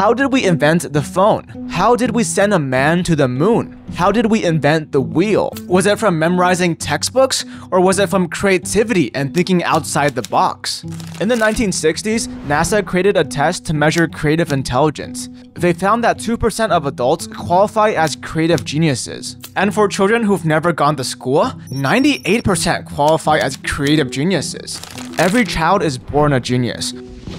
How did we invent the phone? How did we send a man to the moon? How did we invent the wheel? Was it from memorizing textbooks, or was it from creativity and thinking outside the box? In the 1960s, NASA created a test to measure creative intelligence. They found that 2% of adults qualify as creative geniuses. And for children who've never gone to school, 98% qualify as creative geniuses. Every child is born a genius.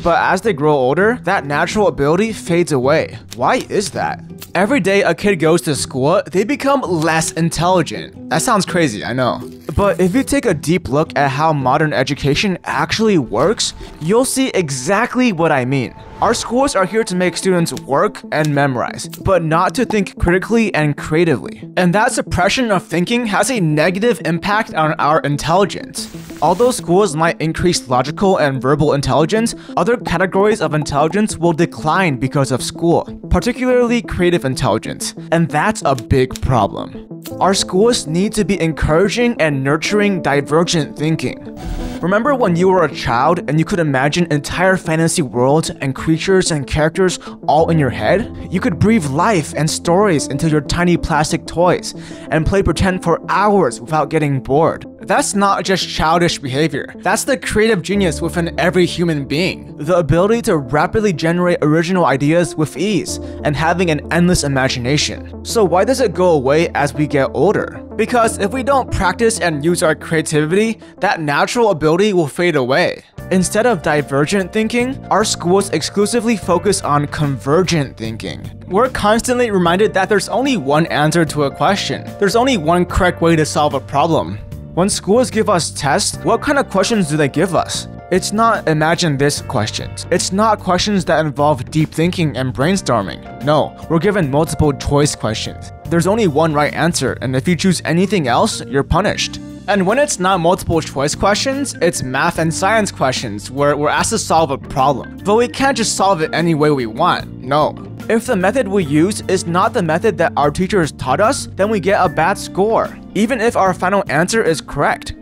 But as they grow older, that natural ability fades away. Why is that? Every day a kid goes to school, they become less intelligent. That sounds crazy, I know. But if you take a deep look at how modern education actually works, you'll see exactly what I mean. Our schools are here to make students work and memorize, but not to think critically and creatively. And that suppression of thinking has a negative impact on our intelligence. Although schools might increase logical and verbal intelligence, other categories of intelligence will decline because of school, particularly creative intelligence, and that's a big problem. Our schools need to be encouraging and nurturing divergent thinking. Remember when you were a child and you could imagine entire fantasy worlds and creatures and characters all in your head? You could breathe life and stories into your tiny plastic toys and play pretend for hours without getting bored. That's not just childish behavior. That's the creative genius within every human being. The ability to rapidly generate original ideas with ease and having an endless imagination. So why does it go away as we get older? Because if we don't practice and use our creativity, that natural ability will fade away. Instead of divergent thinking, our schools exclusively focus on convergent thinking. We're constantly reminded that there's only one answer to a question. There's only one correct way to solve a problem. When schools give us tests, what kind of questions do they give us? It's not imagine this questions. It's not questions that involve deep thinking and brainstorming. No, we're given multiple choice questions. There's only one right answer, and if you choose anything else, you're punished. And when it's not multiple choice questions, it's math and science questions where we're asked to solve a problem. But we can't just solve it any way we want. No. If the method we use is not the method that our teachers taught us, then we get a bad score, even if our final answer is correct.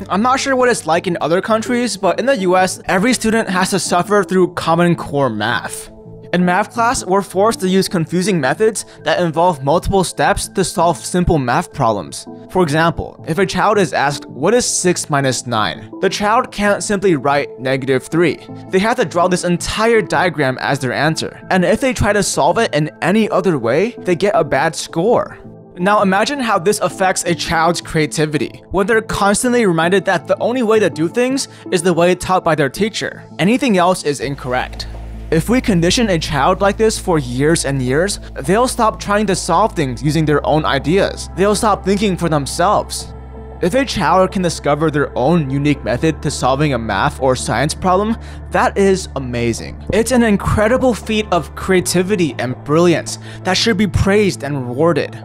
I'm not sure what it's like in other countries, but in the US, every student has to suffer through Common Core math. In math class, we're forced to use confusing methods that involve multiple steps to solve simple math problems. For example, if a child is asked, what is 6 minus 9? The child can't simply write -3. They have to draw this entire diagram as their answer. And if they try to solve it in any other way, they get a bad score. Now imagine how this affects a child's creativity, when they're constantly reminded that the only way to do things is the way taught by their teacher. Anything else is incorrect. If we condition a child like this for years and years, they'll stop trying to solve things using their own ideas. They'll stop thinking for themselves. If a child can discover their own unique method to solving a math or science problem, that is amazing. It's an incredible feat of creativity and brilliance that should be praised and rewarded.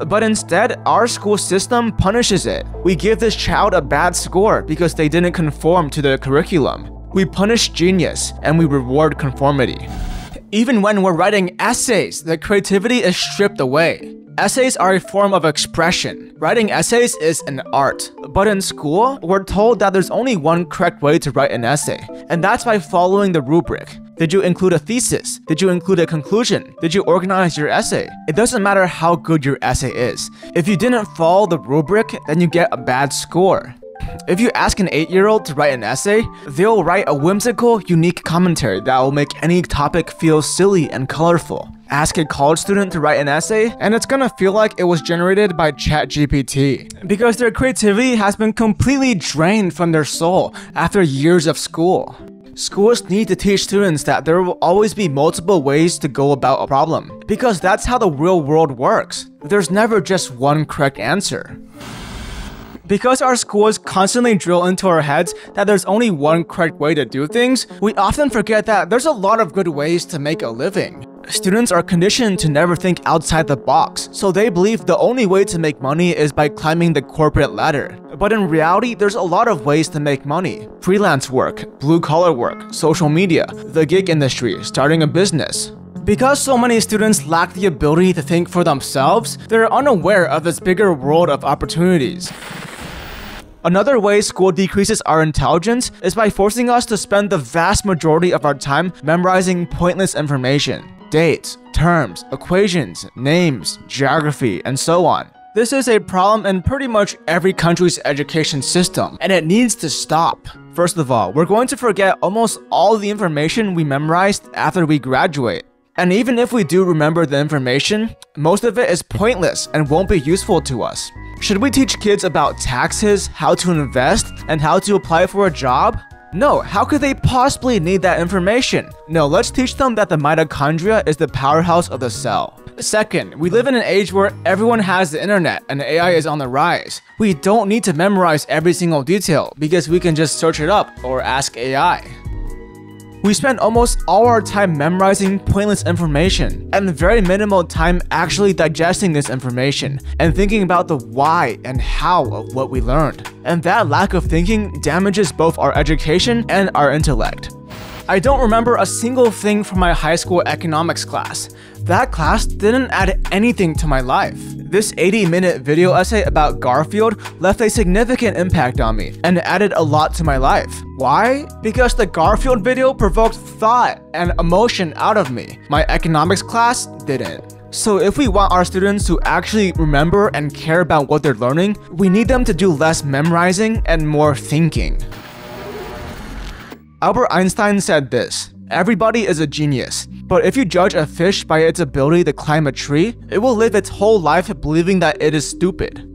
But instead, our school system punishes it. We give this child a bad score because they didn't conform to the curriculum. We punish genius, and we reward conformity. Even when we're writing essays, the creativity is stripped away. Essays are a form of expression. Writing essays is an art. But in school, we're told that there's only one correct way to write an essay, and that's by following the rubric. Did you include a thesis? Did you include a conclusion? Did you organize your essay? It doesn't matter how good your essay is. If you didn't follow the rubric, then you get a bad score. If you ask an 8-year-old to write an essay, they'll write a whimsical, unique commentary that will make any topic feel silly and colorful. Ask a college student to write an essay, and it's gonna feel like it was generated by ChatGPT. Because their creativity has been completely drained from their soul after years of school. Schools need to teach students that there will always be multiple ways to go about a problem, because that's how the real world works. There's never just one correct answer. Because our schools constantly drill into our heads that there's only one correct way to do things, we often forget that there's a lot of good ways to make a living. Students are conditioned to never think outside the box, so they believe the only way to make money is by climbing the corporate ladder. But in reality, there's a lot of ways to make money. Freelance work, blue-collar work, social media, the gig industry, starting a business. Because so many students lack the ability to think for themselves, they're unaware of this bigger world of opportunities. Another way school decreases our intelligence is by forcing us to spend the vast majority of our time memorizing pointless information. dates, terms, equations, names, geography, and so on. This is a problem in pretty much every country's education system, and it needs to stop. First of all, we're going to forget almost all the information we memorized after we graduate. And even if we do remember the information, most of it is pointless and won't be useful to us. Should we teach kids about taxes, how to invest, and how to apply for a job? No, how could they possibly need that information? No, let's teach them that the mitochondria is the powerhouse of the cell. Second, we live in an age where everyone has the internet and AI is on the rise. We don't need to memorize every single detail because we can just search it up or ask AI. We spend almost all our time memorizing pointless information and very minimal time actually digesting this information and thinking about the why and how of what we learned. And that lack of thinking damages both our education and our intellect. I don't remember a single thing from my high school economics class. That class didn't add anything to my life. This 80-minute video essay about Garfield left a significant impact on me and added a lot to my life. Why? Because the Garfield video provoked thought and emotion out of me. My economics class didn't. So if we want our students to actually remember and care about what they're learning, we need them to do less memorizing and more thinking. Albert Einstein said this: "Everybody is a genius, but if you judge a fish by its ability to climb a tree, it will live its whole life believing that it is stupid."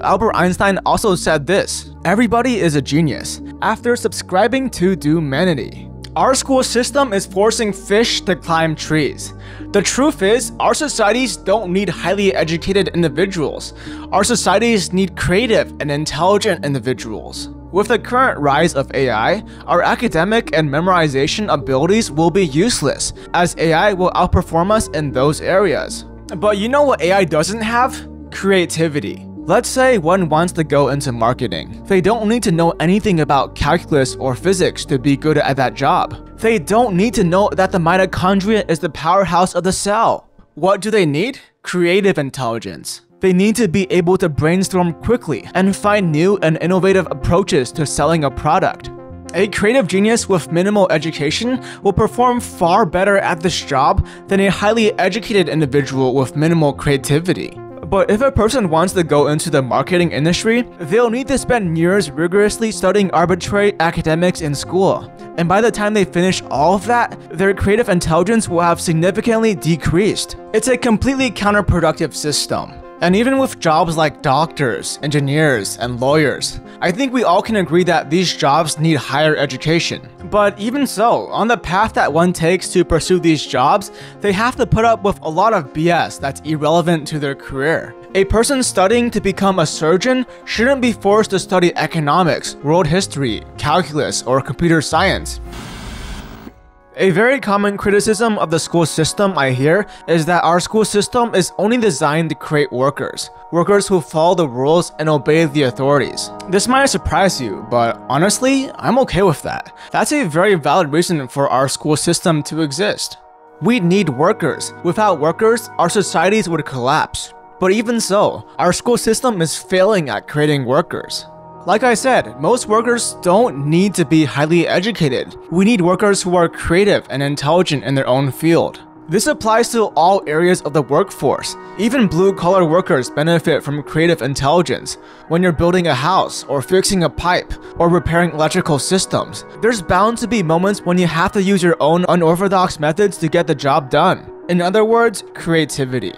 Albert Einstein also said this: "Everybody is a genius after subscribing to Doomanity." Our school system is forcing fish to climb trees. The truth is, our societies don't need highly educated individuals. Our societies need creative and intelligent individuals. With the current rise of AI, our academic and memorization abilities will be useless, as AI will outperform us in those areas. But you know what AI doesn't have? Creativity. Let's say one wants to go into marketing. They don't need to know anything about calculus or physics to be good at that job. They don't need to know that the mitochondria is the powerhouse of the cell. What do they need? Creative intelligence. They need to be able to brainstorm quickly and find new and innovative approaches to selling a product. A creative genius with minimal education will perform far better at this job than a highly educated individual with minimal creativity. But if a person wants to go into the marketing industry, they'll need to spend years rigorously studying arbitrary academics in school. And by the time they finish all of that, their creative intelligence will have significantly decreased. It's a completely counterproductive system. And even with jobs like doctors, engineers, and lawyers, I think we all can agree that these jobs need higher education. But even so, on the path that one takes to pursue these jobs, they have to put up with a lot of BS that's irrelevant to their career. A person studying to become a surgeon shouldn't be forced to study economics, world history, calculus, or computer science. A very common criticism of the school system I hear is that our school system is only designed to create workers who follow the rules and obey the authorities. This might surprise you, but honestly, I'm okay with that. That's a very valid reason for our school system to exist. We need workers. Without workers, our societies would collapse. But even so, our school system is failing at creating workers. Like I said, most workers don't need to be highly educated. We need workers who are creative and intelligent in their own field. This applies to all areas of the workforce. Even blue-collar workers benefit from creative intelligence. When you're building a house, or fixing a pipe, or repairing electrical systems, there's bound to be moments when you have to use your own unorthodox methods to get the job done. In other words, creativity.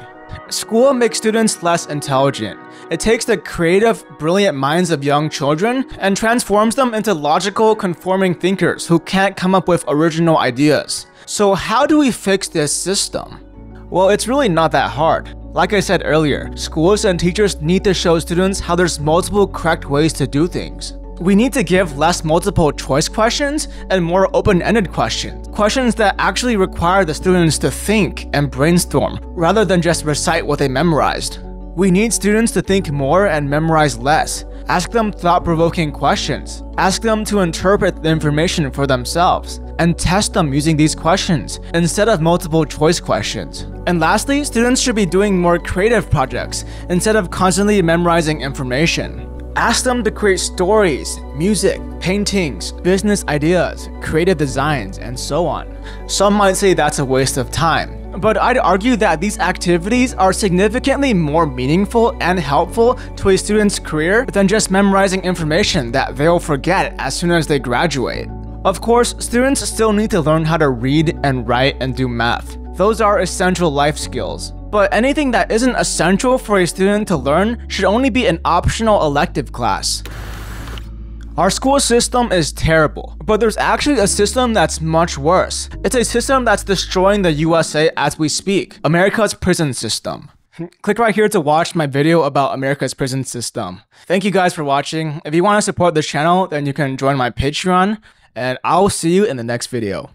School makes students less intelligent. It takes the creative, brilliant minds of young children and transforms them into logical, conforming thinkers who can't come up with original ideas. So how do we fix this system? Well, it's really not that hard. Like I said earlier, schools and teachers need to show students how there's multiple correct ways to do things. We need to give less multiple choice questions and more open-ended questions. Questions that actually require the students to think and brainstorm, rather than just recite what they memorized. We need students to think more and memorize less. Ask them thought-provoking questions. Ask them to interpret the information for themselves, and test them using these questions instead of multiple choice questions. And lastly, students should be doing more creative projects instead of constantly memorizing information. Ask them to create stories, music, paintings, business ideas, creative designs, and so on. Some might say that's a waste of time. But I'd argue that these activities are significantly more meaningful and helpful to a student's career than just memorizing information that they'll forget as soon as they graduate. Of course, students still need to learn how to read and write and do math. Those are essential life skills. But anything that isn't essential for a student to learn should only be an optional elective class. Our school system is terrible, but there's actually a system that's much worse. It's a system that's destroying the USA as we speak, America's prison system. Click right here to watch my video about America's prison system. Thank you guys for watching. If you want to support this channel, then you can join my Patreon, and I'll see you in the next video.